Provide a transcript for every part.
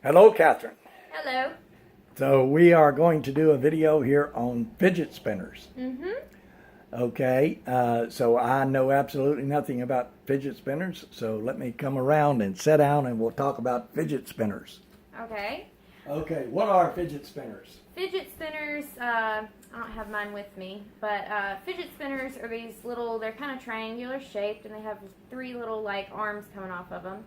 Hello, Catherine. Hello. So we are going to do a video here on fidget spinners. Okay, so I know absolutely nothing about fidget spinners, so let me come around and sit down and we'll talk about fidget spinners. Okay. Okay, what are fidget spinners? Fidget spinners, I don't have mine with me, but fidget spinners are these little, they're kind of triangular shaped and they have three little like arms coming off of them.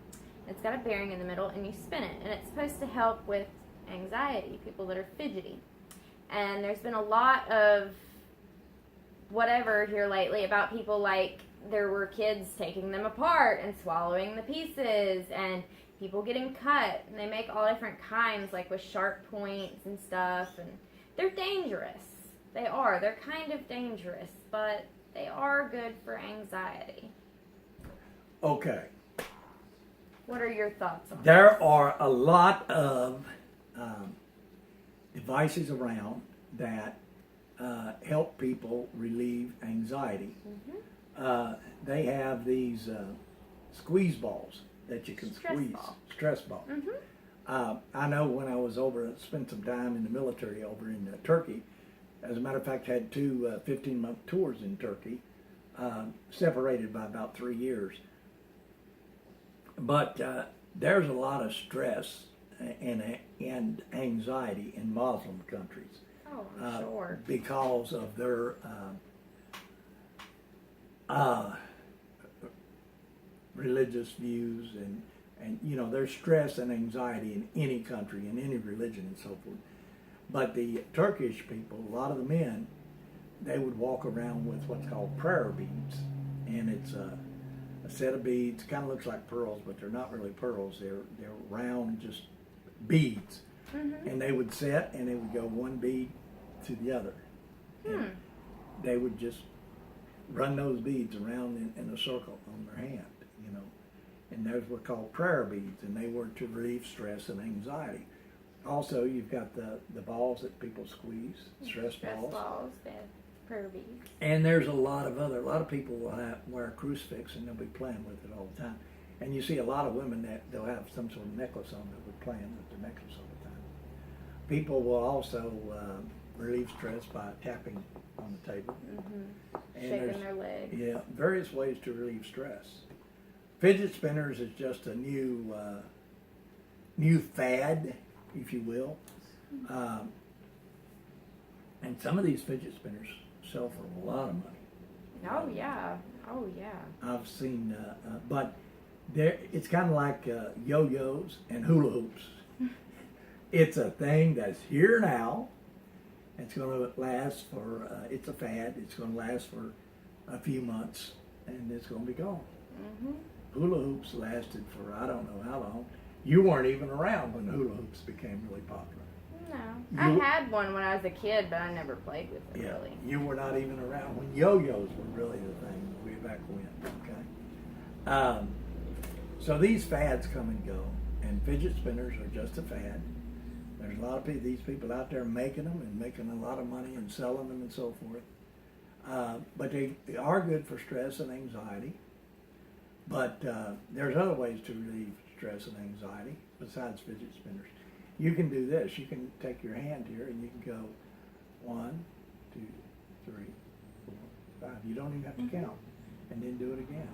It's got a bearing in the middle and you spin it, and it's supposed to help with anxiety, people that are fidgety. And there's been a lot of whatever here lately about people like there were kids taking them apart and swallowing the pieces, and people getting cut, and they make all different kinds like with sharp points and stuff, and they're dangerous. They're kind of dangerous, but they are good for anxiety. Okay, What are your thoughts on there are a lot of devices around that help people relieve anxiety. They have these squeeze balls that you can Stress squeeze. ball. Stress ball. I know when I was spent some time in the military over in Turkey. As a matter of fact, had two 15-month tours in Turkey, separated by about 3 years. But there's a lot of stress and anxiety in Muslim countries. Oh, I'm sure. Because of their religious views and there's stress and anxiety in any country, in any religion and so forth. But the Turkish people, a lot of the men, they would walk around with what's called prayer beads, and it's a set of beads. Kind of looks like pearls, but they're not really pearls. They're round, just beads. And they would set, and they would go one bead to the other. And they would just run those beads around in a circle on their hand, and those were called prayer beads, and they were to relieve stress and anxiety. Also, you've got the balls that people squeeze, stress balls. They have prayer beads. And there's a lot of people will wear a crucifix, and they'll be playing with it all the time. And you see a lot of women that they'll have some sort of necklace on that we're playing with the necklace all the time. People will also relieve stress by tapping on the table. And Shaking their legs. Yeah, various ways to relieve stress. Fidget spinners is just a new fad, if you will. And some of these fidget spinners sell for a lot of money. Oh yeah. Oh yeah. I've seen, but it's kind of like yo-yos and hula hoops. It's a thing that's here now. It's going to last for, it's a fad. It's going to last for a few months, and it's going to be gone. Hula hoops lasted for I don't know how long. You weren't even around when hula hoops became really popular. No. I had one when I was a kid, but I never played with it really. You were not even around when yo-yos were really the thing way back when, okay? So these fads come and go, and fidget spinners are just a fad. There's a lot of these people out there making them and making a lot of money and selling them and so forth. But they are good for stress and anxiety. But there's other ways to relieve stress and anxiety besides fidget spinners. You can do this. You can take your hand here and you can go 1, 2, 3, 4, 5. You don't even have to count. And then do it again.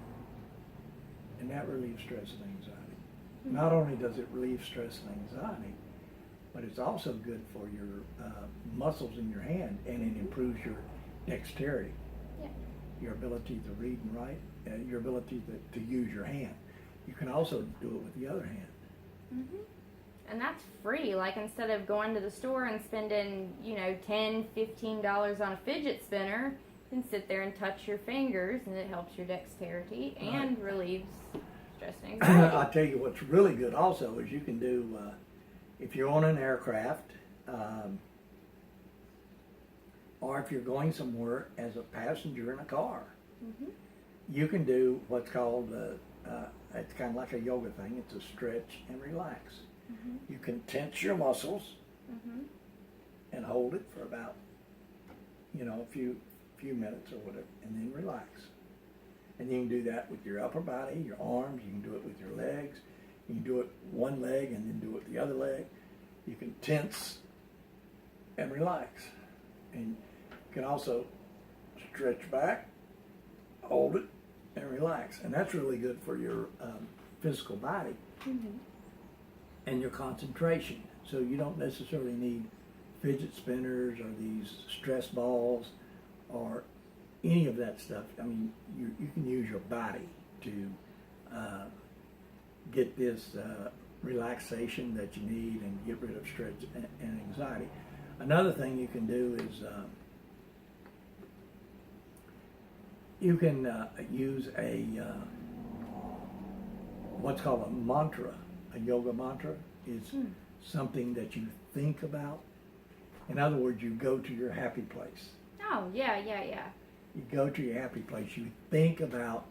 And that relieves stress and anxiety. Not only does it relieve stress and anxiety, but it's also good for your muscles in your hand, and it improves your dexterity. Yeah. Your ability to read and write, your ability to use your hand. You can also do it with the other hand. And that's free. Like, instead of going to the store and spending, $10, $15 on a fidget spinner, you can sit there and touch your fingers, and it helps your dexterity and relieves stress and anxiety. I'll tell you what's really good also is you can do, if you're on an aircraft, or if you're going somewhere as a passenger in a car, you can do what's called, it's kind of like a yoga thing. It's a stretch and relax. You can tense your muscles and hold it for about, a few minutes or whatever, and then relax. And you can do that with your upper body, your arms. You can do it with your legs. You can do it one leg and then do it the other leg. You can tense and relax. And you can also stretch back, hold it, and relax. And that's really good for your physical body and your concentration. So you don't necessarily need fidget spinners or these stress balls or any of that stuff. I mean, you can use your body to get this relaxation that you need and get rid of stress and anxiety. Another thing you can do is you can use a what's called a mantra. A yoga mantra is something that you think about. In other words, you go to your happy place. Oh, yeah. You go to your happy place. You think about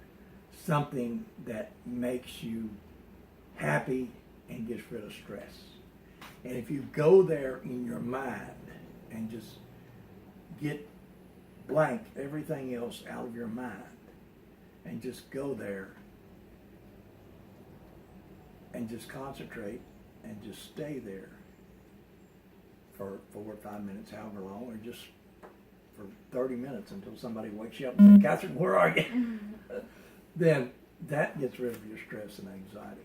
something that makes you happy and gets rid of stress. And if you go there in your mind and just get blank everything else out of your mind and just go there and just concentrate and just stay there for 4 or 5 minutes, however long, or just for 30 minutes until somebody wakes you up and says, Catherine, where are you? Then that gets rid of your stress and anxiety.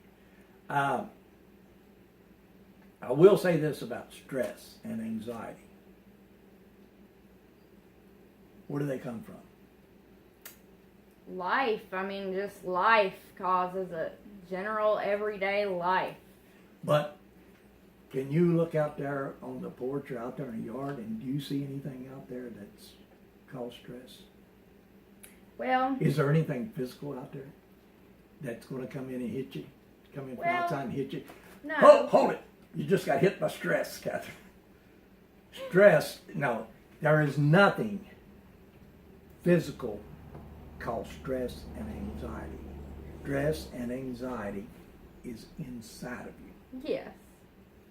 I will say this about stress and anxiety. Where do they come from? Life. I mean, just life causes it. General, everyday life. But can you look out there on the porch or out there in the yard and do you see anything out there that's caused stress? Well, is there anything physical out there that's going to come in and hit you? Come in from outside and hit you? No. Hold it. You just got hit by stress, Catherine. Stress, no. There is nothing physical called stress and anxiety. Stress and anxiety is inside of you. Yes,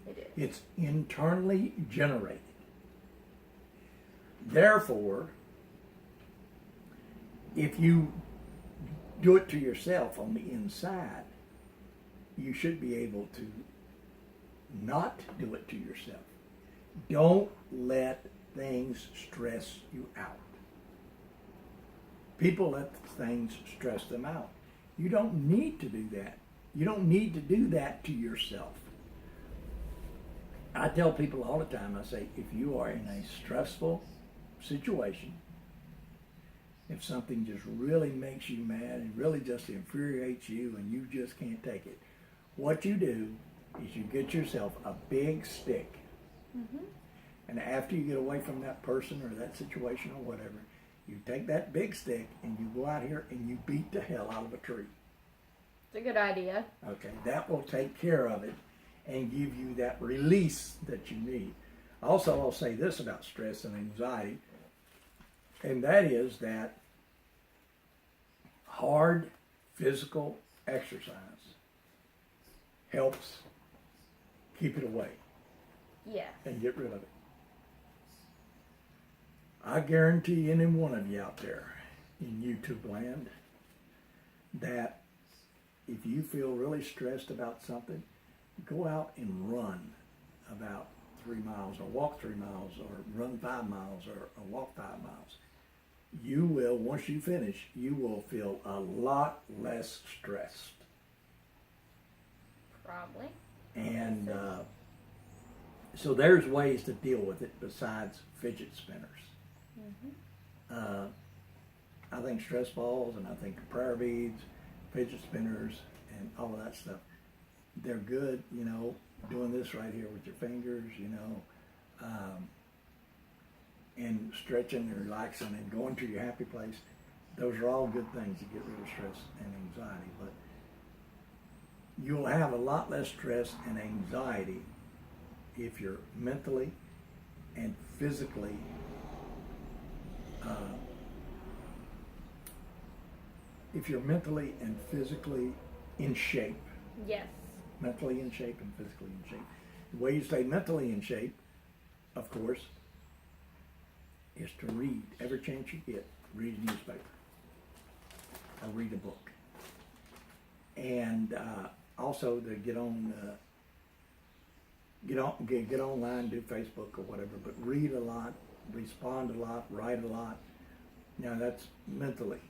it is. It's internally generated. Therefore, if you do it to yourself on the inside, you should be able to not do it to yourself. Don't let things stress you out. People let things stress them out. You don't need to do that. You don't need to do that to yourself. I tell people all the time, I say, if you are in a stressful situation, if something just really makes you mad and really just infuriates you and you just can't take it, what you do is you get yourself a big stick. And after you get away from that person or that situation or whatever, you take that big stick and you go out here and you beat the hell out of a tree. It's a good idea. Okay, that will take care of it and give you that release that you need. Also, I'll say this about stress and anxiety, and that is that hard physical exercise helps keep it away. Yes. And get rid of it. I guarantee any one of you out there in YouTube land that if you feel really stressed about something, go out and run about 3 miles or walk 3 miles or run 5 miles or walk 5 miles. You will, once you finish, you will feel a lot less stressed. Probably. And so there's ways to deal with it besides fidget spinners. I think stress balls and I think prayer beads, fidget spinners, and all of that stuff, they're good, you know, doing this right here with your fingers, you know, and stretching and relaxing and going to your happy place. Those are all good things to get rid of stress and anxiety, but you'll have a lot less stress and anxiety if you're mentally and physically in shape. Yes. Mentally in shape and physically in shape. The way you stay mentally in shape, of course, is to read. Every chance you get, read a newspaper or read a book. And also to get online, do Facebook or whatever, but read a lot, respond a lot, write a lot. Now that's mentally.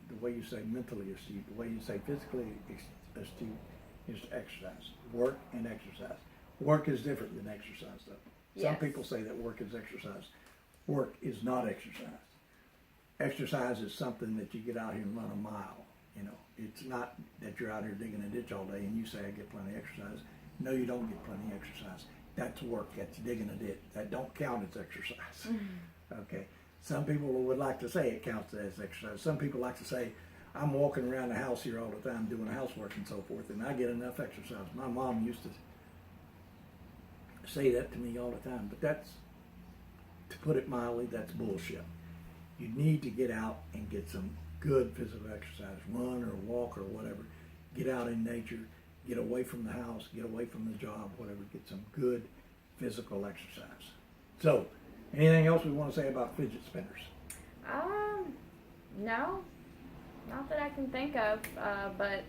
The way you say mentally astute, the way you say physically astute is exercise. Work and exercise. Work is different than exercise, though. Some Yes. people say that work is exercise. Work is not exercise. Exercise is something that you get out here and run a mile. You know, it's not that you're out here digging a ditch all day and you say I get plenty of exercise. No, you don't get plenty of exercise. That's work. That's digging a ditch. That don't count as exercise. Okay. Some people would like to say it counts as exercise. Some people like to say, I'm walking around the house here all the time doing housework and so forth, and I get enough exercise. My mom used to say that to me all the time, but that's, to put it mildly, that's bullshit. You need to get out and get some good physical exercise, run or walk or whatever. Get out in nature, get away from the house, get away from the job, whatever, get some good physical exercise. So, anything else we want to say about fidget spinners? No, not that I can think of, but,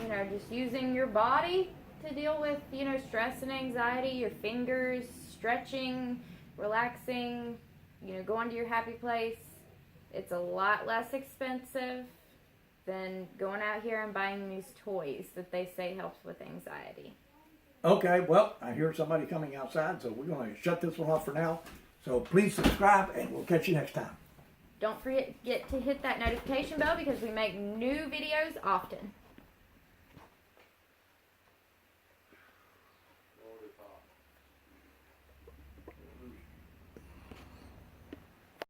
you know, just using your body to deal with, you know, stress and anxiety, your fingers, stretching, relaxing, you know, going to your happy place. It's a lot less expensive than going out here and buying these toys that they say helps with anxiety. Okay, well, I hear somebody coming outside, so we're going to shut this one off for now. So please subscribe, and we'll catch you next time. Don't forget to hit that notification bell because we make new videos often.